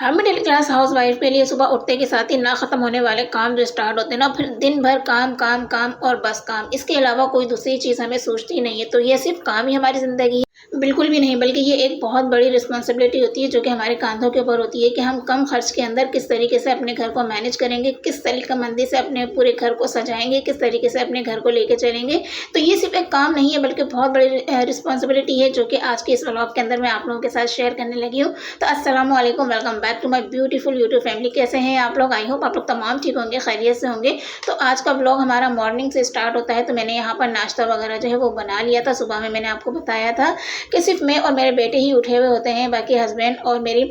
हम middle class housewife के लिए सुबह उठते के साथ ही ना खत्म होने वाले काम जो स्टार्ट होते हैं ना, फिर दिन भर काम काम काम और बस काम। इसके अलावा कोई दूसरी चीज़ हमें सूझती नहीं है। तो ये सिर्फ काम ही हमारी ज़िंदगी है, बिल्कुल भी नहीं, बल्कि ये एक बहुत बड़ी रिस्पॉन्सिबिलिटी होती है जो कि हमारे कांधों के ऊपर होती है कि हम कम खर्च के अंदर किस तरीके से अपने घर को मैनेज करेंगे, किस तरीक़ामंदी से अपने पूरे घर को सजाएँगे, किस तरीके से अपने घर को लेके चलेंगे। तो ये सिर्फ एक काम नहीं है, बल्कि बहुत बड़ी रिस्पॉन्सिबिलिटी है जो कि आज के इस व्लॉग के अंदर मैं आप लोगों के साथ शेयर करने लगी हूँ। तो अस्सलामु अलैकुम, welcome back to my beautiful YouTube family. कैसे हैं आप लोग? आई होप आप लोग तमाम ठीक होंगे, खैरियत से होंगे। तो आज का व्लॉग हमारा मॉर्निंग से स्टार्ट होता है। तो मैंने यहाँ पर नाश्ता वगैरह जो है वो बना लिया था। सुबह में मैंने आपको बताया था कि सिर्फ मैं और मेरे बेटे ही उठे हुए होते हैं, बाकी हस्बैंड और मेरी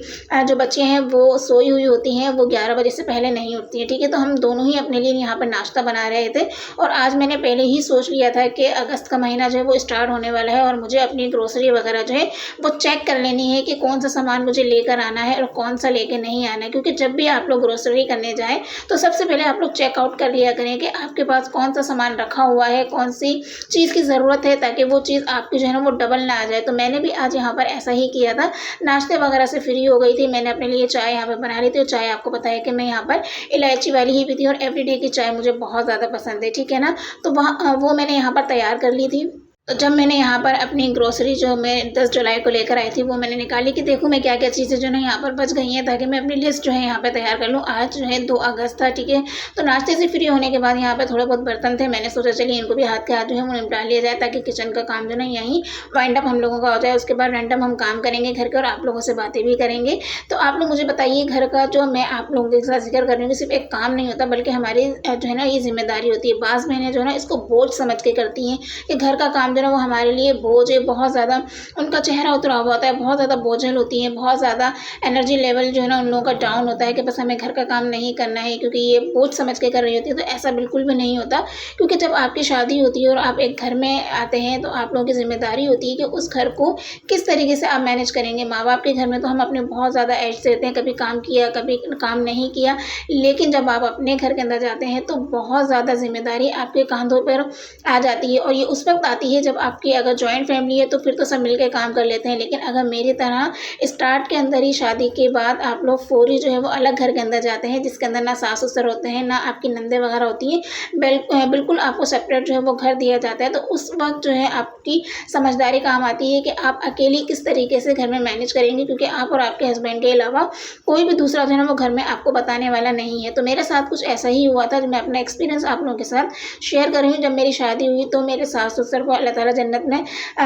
जो बच्चे हैं वो सोई हुई होती हैं, वो 11 बजे से पहले नहीं उठती हैं। ठीक है, तो हम दोनों ही अपने लिए यहाँ पर नाश्ता बना रहे थे। और आज मैंने पहले ही सोच लिया था कि अगस्त का महीना जो है वो स्टार्ट होने वाला है और मुझे अपनी ग्रोसरी वगैरह जो है वो चेक कर लेनी है कि कौन सा सामान मुझे लेकर आना है और कौन सा लेके नहीं आना है। क्योंकि जब भी आप लोग ग्रोसरी करने जाएँ तो सबसे पहले आप लोग चेकआउट कर लिया करें कि आपके पास कौन सा सामान रखा हुआ है, कौन सी चीज़ की ज़रूरत है, ताकि वो चीज़ आपकी जो है ना वो डबल ना आ जाए। तो मैंने भी आज यहाँ पर ऐसा ही किया था। नाश्ते वगैरह से फ्री हो गई थी, मैंने अपने लिए चाय यहाँ पर बना ली थी। और चाय आपको पता है कि मैं यहाँ पर इलायची वाली ही पीती हूँ और एवरीडे की चाय मुझे बहुत ज़्यादा पसंद है। ठीक है ना, तो वो मैंने यहाँ पर तैयार कर ली थी। तो जब मैंने यहाँ पर अपनी ग्रोसरी जो मैं 10 जुलाई को लेकर आई थी वो मैंने निकाली कि देखूँ मैं क्या क्या चीज़ें जो है यहाँ पर बच गई हैं, ताकि मैं अपनी लिस्ट जो है यहाँ पे तैयार कर लूँ। आज जो है 2 अगस्त था। ठीक है, तो नाश्ते से फ्री होने के बाद यहाँ पे थोड़े बहुत बर्तन थे, मैंने सोचा चलिए इनको भी हाथ के हाथ जो है वो निपटा लिया जाए, ताकि किचन का काम जो है यहीं वाइंड अप हम लोगों का हो जाए। उसके बाद रैंडम हम काम करेंगे घर के और आप लोगों से बातें भी करेंगे। तो आप लोग मुझे बताइए, घर का जो मैं आप लोगों के साथ जिक्र कर रही हूँ सिर्फ एक काम नहीं होता, बल्कि हमारी जो है ना ये जिम्मेदारी होती है। बाज़ बहनें जो है ना इसको बोझ समझ के करती हैं कि घर का काम जो है वो हमारे लिए बोझ है, बहुत ज़्यादा उनका चेहरा उतरा हुआ होता है, बहुत ज़्यादा बोझल होती हैं, बहुत ज़्यादा एनर्जी लेवल जो है ना उन लोगों का डाउन होता है कि बस हमें घर का काम नहीं करना है, क्योंकि ये बोझ समझ के कर रही होती है। तो ऐसा बिल्कुल भी नहीं होता, क्योंकि जब आपकी शादी होती है और आप एक घर में आते हैं तो आप लोगों की जिम्मेदारी होती है कि उस घर को किस तरीके से आप मैनेज करेंगे। माँ बाप के घर में तो हम अपने बहुत ज़्यादा ऐश देते हैं, कभी काम किया कभी काम नहीं किया, लेकिन जब आप अपने घर के अंदर जाते हैं तो बहुत ज़्यादा जिम्मेदारी आपके कंधों पर आ जाती है। और ये उस वक्त आती है जब आपकी अगर जॉइंट फैमिली है तो फिर तो सब मिलकर काम कर लेते हैं, लेकिन अगर मेरी तरह स्टार्ट के अंदर ही शादी के बाद आप लोग फौरी जो है वो अलग घर के अंदर जाते हैं, जिसके अंदर ना सास ससुर होते हैं, ना आपकी नंदे वगैरह होती हैं, बिल्कुल आपको सेपरेट जो है वो घर दिया जाता है। तो उस वक्त जो है आपकी समझदारी काम आती है कि आप अकेली किस तरीके से घर में मैनेज करेंगे, क्योंकि आप और आपके हस्बैंड के अलावा कोई भी दूसरा जो है ना वो घर में आपको बताने वाला नहीं है। तो मेरे साथ कुछ ऐसा ही हुआ था, मैं अपना एक्सपीरियंस आप लोगों के साथ शेयर कर रही हूँ। जब मेरी शादी हुई तो मेरे सास ससुर को अल्लाह ताला जन्नत में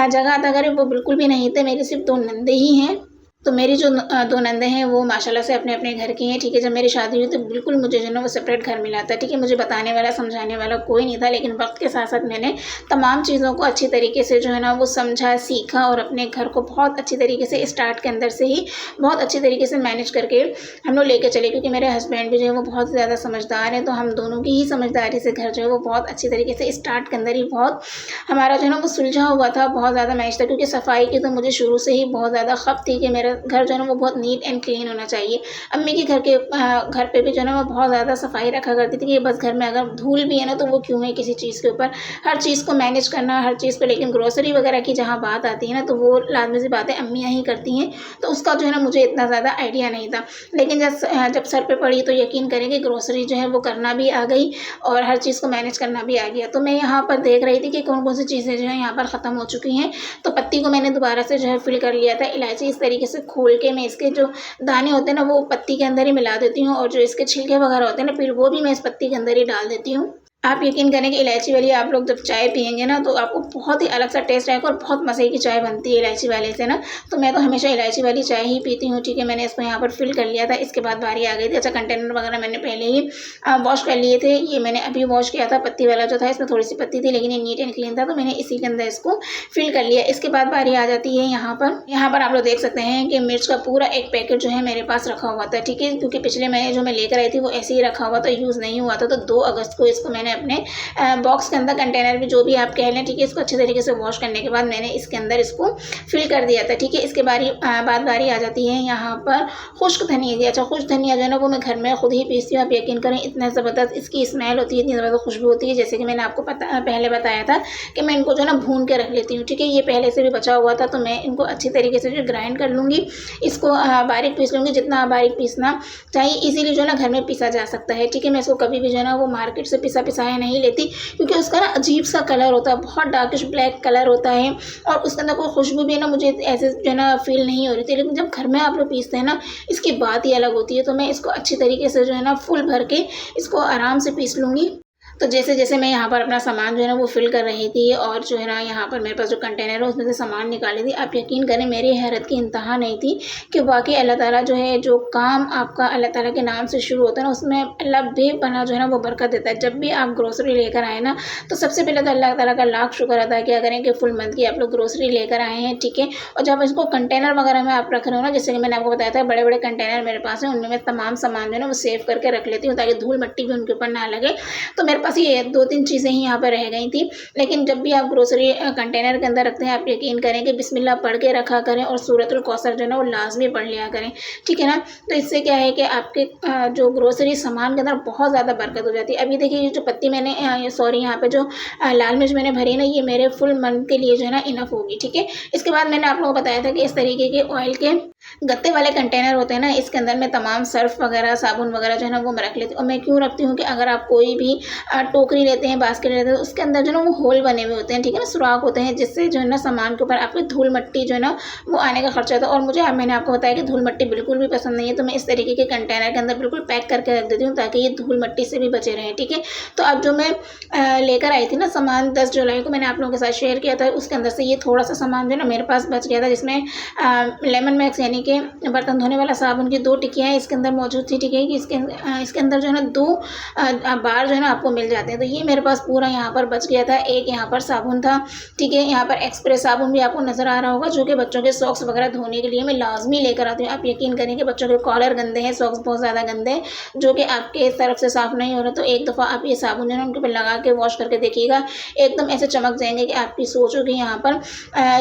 जगह अता करे, वो बिल्कुल भी नहीं थे, मेरी सिर्फ 2 नंदे ही हैं। तो मेरी जो 2 नंदे हैं वो माशाल्लाह से अपने-अपने घर की हैं। ठीक है, जब मेरी शादी हुई तो बिल्कुल मुझे जो है ना वो सेपरेट घर मिला था। ठीक है, मुझे बताने वाला समझाने वाला कोई नहीं था, लेकिन वक्त के साथ-साथ मैंने तमाम चीज़ों को अच्छी तरीके से जो है ना वो समझा, सीखा और अपने घर को बहुत अच्छी तरीके से स्टार्ट के अंदर से ही बहुत अच्छी तरीके से मैनेज करके हम लोग लेके चले। क्योंकि मेरे हस्बैंड भी जो है वो बहुत ज़्यादा समझदार हैं, तो हम दोनों की ही समझदारी से घर जो है वो बहुत अच्छी तरीके से स्टार्ट के अंदर ही बहुत हमारा जो है ना वो सुलझा हुआ था, बहुत ज़्यादा मैनेज था। क्योंकि सफाई की तो मुझे शुरू से ही बहुत ज़्यादा खप थी कि मेरा घर जो है ना वो बहुत नीट एंड क्लीन होना चाहिए। अम्मी के घर पे भी जो है ना वो बहुत ज़्यादा सफाई रखा करती थी कि बस घर में अगर धूल भी है ना तो वो क्यों है किसी चीज़ के ऊपर, हर चीज़ को मैनेज करना हर चीज़ पे। लेकिन ग्रोसरी वगैरह की जहाँ बात आती है ना तो वो लाज़मी सी बात है अम्मियाँ ही करती हैं, तो उसका जो है ना मुझे इतना ज़्यादा आइडिया नहीं था। लेकिन जब सर पे पड़ी तो यकीन करेंगे ग्रोसरी जो है वो करना भी आ गई और हर चीज़ को मैनेज करना भी आ गया। तो मैं यहाँ पर देख रही थी कि कौन-कौन सी चीज़ें जो है यहाँ पर ख़त्म हो चुकी हैं। तो पत्ती को मैंने दोबारा से जो है फिल कर लिया था। इलायची इस तरीके से खोल के मैं इसके जो दाने होते हैं ना वो पत्ती के अंदर ही मिला देती हूँ, और जो इसके छिलके वगैरह होते हैं ना फिर वो भी मैं इस पत्ती के अंदर ही डाल देती हूँ। आप यकीन करें कि इलायची वाली आप लोग जब चाय पिएँगे ना तो आपको बहुत ही अलग सा टेस्ट आएगा और बहुत मज़े की चाय बनती है इलायची वाले से ना। तो मैं तो हमेशा इलायची वाली चाय ही पीती हूँ। ठीक है, मैंने इसको यहाँ पर फिल कर लिया था। इसके बाद बारी आ गई थी, अच्छा कंटेनर वगैरह मैंने पहले ही वॉश कर लिए थे। ये मैंने अभी वॉश किया था, पत्ती वाला जो था इसमें थोड़ी सी पत्ती थी, लेकिन ये नीट एंड क्लीन था, तो मैंने इसी के अंदर इसको फिल कर लिया। इसके बाद बारी आ जाती है यहाँ पर आप लोग देख सकते हैं कि मिर्च का पूरा एक पैकेट जो है मेरे पास रखा हुआ था। ठीक है, क्योंकि पिछले महीने जो मैं लेकर आई थी वो ऐसे ही रखा हुआ था, यूज़ नहीं हुआ था। तो 2 अगस्त को इसको मैंने अपने बॉक्स के अंदर, कंटेनर में, जो भी आप कह लें, ठीक है। इसको अच्छे तरीके से वॉश करने के बाद मैंने इसके अंदर इसको फिल कर दिया था, ठीक है। इसके बाद बारी आ जाती है यहाँ पर खुश्क धनिया की। अच्छा, खुश्क धनिया जो है ना वो मैं घर में खुद ही पीसती हूँ। आप यकीन करें इतना ज़बरदस्त इसकी स्मेल होती है, इतनी ज़बरदस्त खुशबू होती है। जैसे कि मैंने आपको पहले बताया था कि मैं इनको जो है ना भून के रख लेती हूँ, ठीक है। ये पहले से भी बचा हुआ था, तो मैं इनको अच्छी तरीके से जो ग्राइंड कर लूँगी, इसको बारीक पीस लूँगी। जितना बारीक पीसना चाहिए, इजीली जो है ना घर में पीसा जा सकता है, ठीक है। मैं इसको कभी भी जो है ना वो मार्केट से पिसाया नहीं लेती, क्योंकि उसका ना अजीब सा कलर होता है, बहुत डार्किश ब्लैक कलर होता है, और उसके अंदर कोई खुशबू भी ना मुझे ऐसे जो है ना फील नहीं हो रही थी। लेकिन जब घर में आप लोग पीसते हैं ना, इसकी बात ही अलग होती है। तो मैं इसको अच्छी तरीके से जो है ना फुल भर के इसको आराम से पीस लूँगी। तो जैसे मैं यहाँ पर अपना सामान जो है ना वो फ़िल कर रही थी, और जो है ना यहाँ पर मेरे पास जो कंटेनर है उसमें से सामान निकाली थी। आप यकीन करें मेरी हैरत की इंतहा नहीं थी कि वाक़ई अल्लाह ताला जो है, जो काम आपका अल्लाह ताला के नाम से शुरू होता है ना, उसमें अल्लाह बेपनाह जो है ना वो बरकत देता है। जब भी आप ग्रोसरी लेकर आए ना, तो सबसे पहले तो अल्लाह ताला का लाख शुक्र अदा किया करें कि फुल मंथ की आप लोग ग्रोसरी लेकर आए हैं, ठीक है। और जब इसको कंटेनर वगैरह में आप रख रहे हो ना, जैसे कि मैंने आपको बताया था बड़े-बड़े कंटेनर मेरे पास हैं, उनमें मैं तमाम सामान जो है ना वो सेव करके रख लेती हूँ, ताकि धूल मिट्टी भी उनके ऊपर ना लगे। तो मेरे पास ये 2-3 चीज़ें ही यहाँ पर रह गई थी। लेकिन जब भी आप ग्रोसरी कंटेनर के अंदर रखते हैं, आप यकीन करें कि बिस्मिल्लाह पढ़ के रखा करें, और सूरतुल कौसर जो है ना वो लाज़मी पढ़ लिया करें, ठीक है ना। तो इससे क्या है कि आपके जो ग्रोसरी सामान के अंदर बहुत ज़्यादा बरकत हो जाती है। अभी देखिए ये जो पत्ती मैंने यहाँ पे जो लाल मिर्च मैंने भरी है ना, ये मेरे फुल मंथ के लिए जो है ना इनफ होगी, ठीक है। इसके बाद मैंने आप लोगों को बताया था कि इस तरीके के ऑयल के गत्ते वाले कंटेनर होते हैं ना, इसके अंदर मैं तमाम सर्फ़ वगैरह, साबुन वगैरह जो है ना वो मैं रख लेती हूँ। और मैं क्यों रखती हूँ कि अगर आप कोई भी टोकरी लेते हैं, बास्केट लेते हैं, तो उसके अंदर जो है ना वो होल बने हुए होते हैं, ठीक है ना, सुराख होते हैं, जिससे जो है ना सामान के ऊपर आपकी धूल मिट्टी जो है ना वो आने का खर्चा था। और मैंने आपको बताया कि धूल मिट्टी बिल्कुल भी पसंद नहीं है, तो मैं इस तरीके के कंटेनर के अंदर बिल्कुल पैक करके रख देती हूँ, ताकि ये धूल मिट्टी से भी बचे रहें, ठीक है। तो अब जो मैं लेकर आई थी ना सामान 10 जुलाई को, मैंने आप लोगों के साथ शेयर किया था, उसके अंदर से ये थोड़ा सा सामान जो है ना मेरे पास बच गया था, जिसमें लेमन मैक्स यानी कि बर्तन धोने वाला साबुन की 2 टिक्कियाँ इसके अंदर मौजूद थी, ठीक है। कि इसके अंदर जो है ना 2 बार जो है ना आपको मिल जाते हैं। तो ये मेरे पास पूरा यहाँ पर बच गया था। एक यहाँ पर साबुन था, ठीक है। यहाँ पर एक्सप्रेस साबुन भी आपको नज़र आ रहा होगा, जो कि बच्चों के सॉक्स वगैरह धोने के लिए मैं लाजमी लेकर आती हूँ। आप यकीन करें कि बच्चों के कॉलर गंदे हैं, सॉक्स बहुत ज़्यादा गंदे हैं, जो कि आपके तरफ से साफ़ नहीं हो रहा, तो एक दफ़ा आप ये साबुन जो है ना उनके ऊपर लगा के वॉश करके देखिएगा, एकदम ऐसे चमक जाएंगे कि आपकी सोचोगे यहाँ पर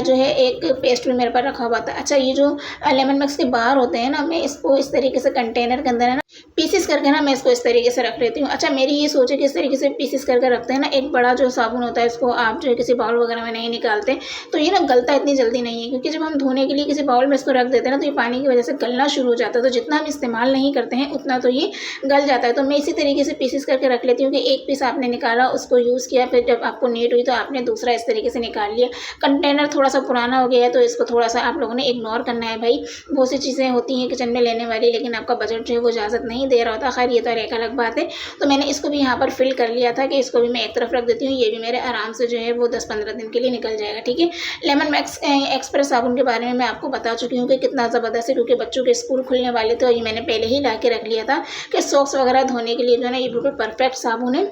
जो है एक पेस्ट भी मेरे पर रखा हुआ था। अच्छा, ये जो लेमन मैक्स के बार होते हैं ना, मैं इसको इस तरीके से कंटेनर के अंदर है ना पीसेस करके ना मैं इसको इस तरीके से रख लेती हूँ। अच्छा, मेरी ये सोच है कि इस तरीके से पीसेस करके रखते हैं ना, एक बड़ा जो साबुन होता है इसको आप जो है किसी बाउल वगैरह में नहीं निकालते, तो ये ना गलता इतनी जल्दी नहीं है, क्योंकि जब हम धोने के लिए किसी बाउल में इसको रख देते हैं ना, तो ये पानी की वजह से गलना शुरू हो जाता है। तो जितना हम इस्तेमाल नहीं करते हैं उतना तो ये गल जाता है। तो मैं इसी तरीके से पीसेस करके रख लेती हूँ कि एक पीस आपने निकाला, उसको यूज़ किया, फिर जब आपको नीड हुई तो आपने दूसरा इस तरीके से निकाल लिया। कंटेनर थोड़ा सा पुराना हो गया है, तो इसको थोड़ा सा आप लोगों ने इग्नोर करना है भाई। बहुत सी चीज़ें होती हैं किचन में लेने वाली, लेकिन आपका बजट जो है वो इजाज़त नहीं दे रहा होता। खैर ये तो एक अलग बात है। तो मैंने इसको भी यहाँ पर फिल कर लिया था कि इसको भी मैं एक तरफ रख देती हूँ, ये भी मेरे आराम से जो है वो 10-15 दिन के लिए निकल जाएगा, ठीक है। लेमन मैक्स एक्सप्रेस साबुन के बारे में मैं आपको बता चुकी हूँ कि कितना ज़बरदस्त है, क्योंकि बच्चों के स्कूल खुलने वाले थे, और ये मैंने पहले ही ला के रख लिया था कि सॉक्स वगैरह धोने के लिए जो है ना ये बिल्कुल परफेक्ट साबुन है।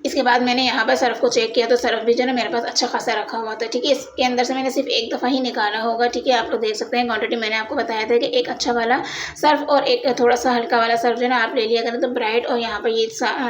इसके बाद मैंने यहाँ पर सर्फ़ को चेक किया, तो सर्फ़ भी जो है ना मेरे पास अच्छा खासा रखा हुआ था, ठीक है। इसके अंदर से मैंने सिर्फ एक दफ़ा ही निकाला होगा, ठीक है। आप लोग देख सकते हैं क्वांटिटी मैंने आपको बताया था कि एक अच्छा वाला सर्फ़ और एक थोड़ा सा हल्का वाला सर्फ़ जो है ना आप ले लिया करें। तो ब्राइट और यहाँ पर ये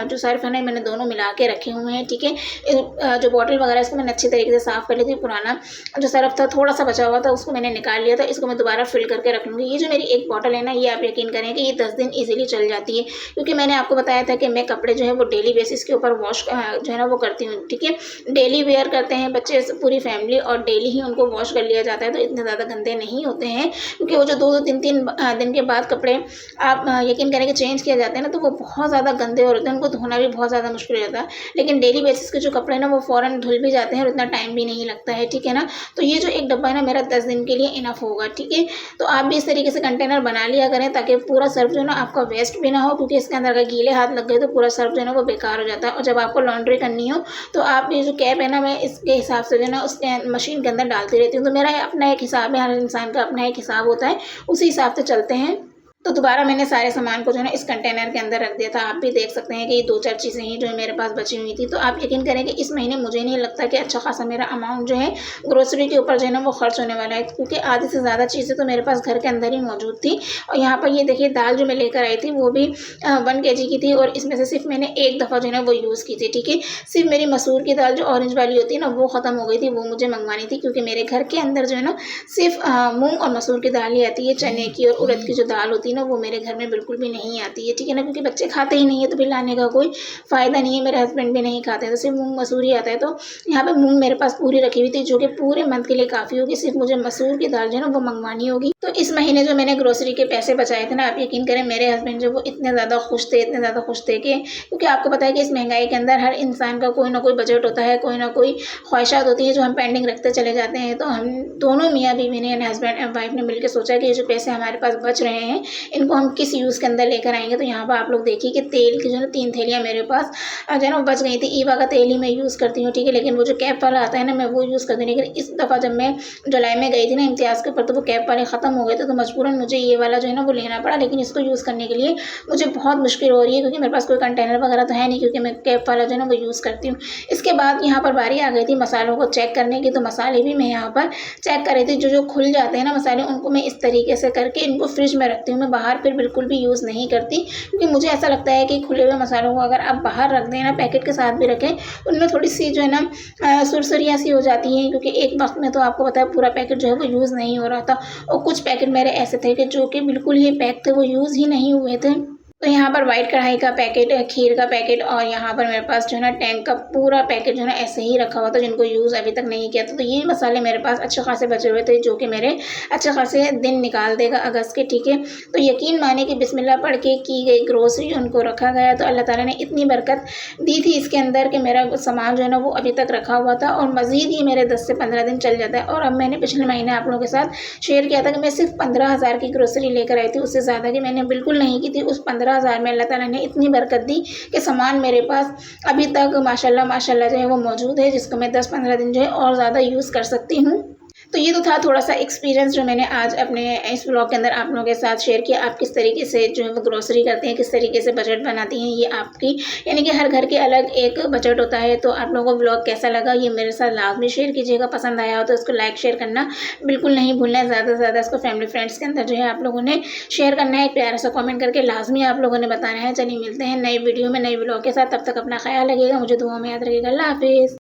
जो सर्फ़ है ना मैंने दोनों मिला के रखे हुए हैं, ठीक है। जो बॉटल वगैरह इसको मैंने अच्छी तरीके से साफ़ कर ली थी। पुराना जो सर्फ़ था थोड़ा सा बचा हुआ था, उसको मैंने निकाल लिया था। इसको मैं दोबारा फिल करके रख लूँगी। ये जो मेरी एक बॉटल है ना, ये आप यकीन करें कि ये 10 दिन ईजिली चल जाती है, क्योंकि मैंने आपको बताया था कि मैं कपड़े जो है वो डेली बेसिस के ऊपर वॉश जो है ना वो करती हूँ, ठीक है। डेली वेयर करते हैं बच्चे, पूरी फैमिली, और डेली ही उनको वॉश कर लिया जाता है, तो इतने ज़्यादा गंदे नहीं होते हैं। क्योंकि वो जो 2-2 3-3 दिन के बाद कपड़े आप यकीन करें कि चेंज किया जाते हैं ना, तो वो बहुत ज़्यादा गंदे हो रहे हैं, उनको धोना भी बहुत ज़्यादा मुश्किल हो जाता है। लेकिन डेली बेसिस के जो कपड़े ना वो फ़ौरन धुल भी जाते हैं और इतना टाइम भी नहीं लगता है, ठीक है ना। तो ये जो एक डब्बा है ना मेरा 10 दिन के लिए इनफ होगा, ठीक है। तो आप भी इस तरीके से कंटेनर बना लिया करें, ताकि पूरा सर्फ जो है ना आपका वेस्ट भी ना हो, क्योंकि इसके अंदर अगर गीले हाथ लग गए तो पूरा सर्फ जो है ना वो बेकार हो जाता है। और जब आपको लॉन्ड्री करनी हो, तो आप ये जो कैप है ना, मैं इसके हिसाब से जो है ना उसके मशीन के अंदर डालती रहती हूँ। तो मेरा अपना एक हिसाब है, हर इंसान का अपना एक हिसाब होता है, उसी हिसाब से चलते हैं। तो दोबारा मैंने सारे सामान को जो है ना इस कंटेनर के अंदर रख दिया था। आप भी देख सकते हैं कि ये 2-4 चीज़ें ही जो है मेरे पास बची हुई थी। तो आप यकीन करें कि इस महीने मुझे नहीं लगता कि अच्छा खासा मेरा अमाउंट जो है ग्रोसरी के ऊपर जो है ना वो खर्च होने वाला है, क्योंकि आधी से ज़्यादा चीज़ें तो मेरे पास घर के अंदर ही मौजूद थी। और यहाँ पर ये देखिए दाल जो मैं लेकर आई थी वो भी 1 केजी की थी और इसमें से सिर्फ़ मैंने एक दफ़ा जो है ना वो यूज़ की थी, ठीक है। सिर्फ़ मेरी मसूर की दाल जो ऑरेंज वाली होती है ना वो ख़त्म हो गई थी, वो मुझे मँगवानी थी, क्योंकि मेरे घर के अंदर जो है ना सिर्फ़ मूँग और मसूर की दाल ही आती है। चने की और उड़द की जो दाल होती है ना वो मेरे घर में बिल्कुल भी नहीं आती है, ठीक है ना, क्योंकि बच्चे खाते ही नहीं है तो फिर लाने का कोई फ़ायदा नहीं है। मेरे हस्बैंड भी नहीं खाते हैं, तो सिर्फ़ मूँग मसूर ही आता है। तो यहाँ पे मूँग मेरे पास पूरी रखी हुई थी, जो कि पूरे मंथ के लिए काफ़ी होगी। सिर्फ़ मुझे मसूर की दाल जो है ना वो मँगवानी होगी। तो इस महीने जो मैंने ग्रोसरी के पैसे बचाए थे ना, आप यकीन करें मेरे हस्बैंड जो वो इतने ज़्यादा खुश थे, इतने ज़्यादा खुश थे कि, क्योंकि आपको पता है कि इस महँगाई के अंदर हर इंसान का कोई ना कोई बजट होता है, कोई ना कोई ख्वाहिशात होती है जो हम पेंडिंग रखते चले जाते हैं। तो हम दोनों मियाँ-बीवी ने यानी हस्बैंड एंड वाइफ़ ने मिलके सोचा कि ये जो पैसे हमारे पास बच रहे हैं, इनको हम किस यूज़ के अंदर लेकर आएँगे। तो यहाँ पर आप लोग देखिए कि तेल की जो है ना 3 थैलियाँ मेरे पास जो है ना वो बच गई थी। ईवा का तेल ही मैं यूज़ करती हूँ, ठीक है, लेकिन वो जो कैप वाला आता है ना मैं वो यूज़ करती हूँ। लेकिन इस दफ़ा जब मैं जुलाई में गई थी ना इम्तियाज़ के ऊपर, तो वो कैप वाले ख़त्म हो गए थे, तो मजबूरन मुझे ये वाला जो है ना वो लेना पड़ा। लेकिन इसको यूज़ करने के लिए मुझे बहुत मुश्किल हो रही है, क्योंकि मेरे पास कोई कंटेनर वगैरह तो है नहीं, क्योंकि मैं कैप वाला जो है ना वो यूज़ करती हूँ। इसके बाद यहाँ पर बारी आ गई थी मसालों को चेक करने की, तो मसाले भी मैं यहाँ पर चेक कर रही थी। जो खुल जाते हैं ना मसाले, उनको मैं इस तरीके से करके इनको फ्रिज में रखती हूँ। मैं बाहर फिर बिल्कुल भी यूज़ नहीं करती, क्योंकि मुझे ऐसा लगता है कि खुले हुए मसालों को अगर आप बाहर रख दें ना, पैकेट के साथ भी रखें, उनमें थोड़ी-सी जो है ना सुरसुरियाँ सी हो जाती हैं, क्योंकि एक वक़्त में तो आपको पता है पूरा पैकेट जो है वो यूज़ नहीं हो रहा था, और कुछ पैकेट मेरे ऐसे थे कि जो कि बिल्कुल ही पैक थे, वो यूज़ ही नहीं हुए थे। तो यहाँ पर व्हाइट कढ़ाई का पैकेट, खीर का पैकेट, और यहाँ पर मेरे पास जो है ना टैंक का पूरा पैकेट जो है ना ऐसे ही रखा हुआ था, जिनको यूज़ अभी तक नहीं किया था। तो ये मसाले मेरे पास अच्छे खासे बचे हुए थे, जो कि मेरे अच्छे खासे दिन निकाल देगा अगस्त के, ठीक है। तो यकीन मानिए कि बिस्मिल्लाह पढ़ के की गई ग्रोसरी उनको रखा गया, तो अल्लाह ताला ने इतनी बरकत दी थी इसके अंदर कि मेरा सामान जो है ना वो अभी तक रखा हुआ था, और मज़ीद ये मेरे 10 से 15 दिन चल जाता है। और अब मैंने पिछले महीने आप लोगों के साथ शेयर किया था कि मैं सिर्फ़ 15,000 की ग्रोसरी लेकर आई थी, उससे ज़्यादा की मैंने बिल्कुल नहीं की थी। उस 15,000 में अल्लाह ताला ने इतनी बरकत दी कि सामान मेरे पास अभी तक माशाल्लाह माशाल्लाह जो है वो मौजूद है, जिसको मैं 10-15 दिन जो है और ज़्यादा यूज़ कर सकती हूँ। तो ये तो था थोड़ा-सा एक्सपीरियंस जो मैंने आज अपने इस व्लॉग के अंदर आप लोगों के साथ शेयर किया। आप किस तरीके से जो है वो ग्रोसरी करते हैं, किस तरीके से बजट बनाती हैं, ये आपकी, यानी कि हर घर के अलग एक बजट होता है। तो आप लोगों को व्लॉग कैसा लगा ये मेरे साथ लाज़मी शेयर कीजिएगा। पसंद आया हो तो उसको लाइक शेयर करना बिल्कुल नहीं भूलना है। ज़्यादा से ज़्यादा इसको फैमिली फ्रेंड्स के अंदर जो है आप लोगों ने शेयर करना है। एक प्यारा सा कमेंट करके लाज़मी आप लोगों ने बताना है। चलिए मिलते हैं नई वीडियो में, नई व्लॉग के साथ। तब तक अपना ख़्याल रखिएगा, मुझे दुआ में याद रखिएगा। अल्लाह हाफ़िज़।